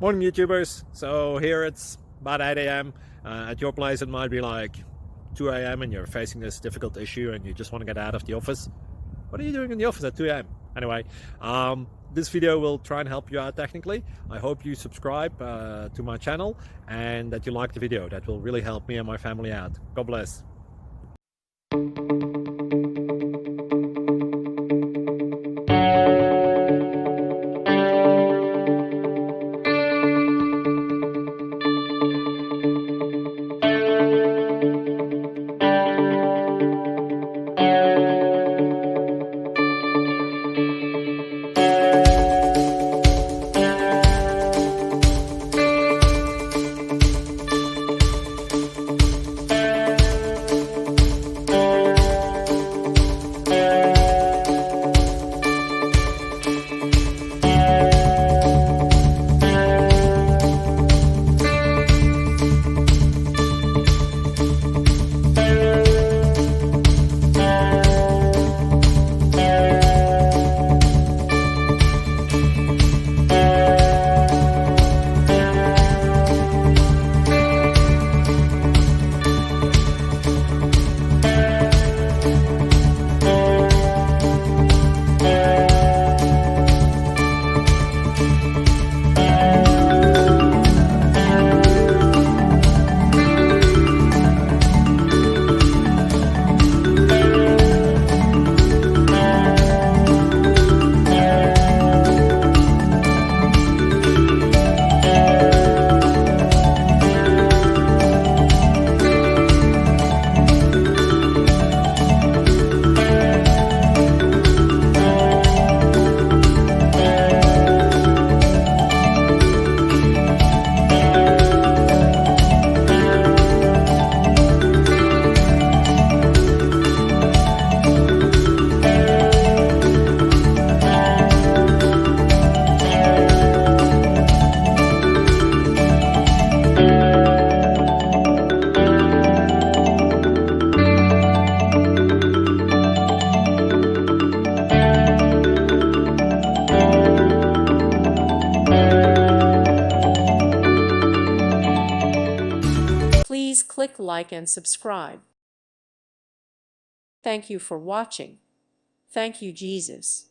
Morning YouTubers. So here it's about 8 a.m. At your place it might be like 2 a.m. and you're facing this difficult issue and you just want to get out of the office. What are you doing in the office at 2 a.m.? Anyway, this video will try and help you out technically. I hope you subscribe to my channel and that you like the video. That will really help me and my family out. God bless. Please click like and subscribe. Thank you for watching. Thank you, Jesus.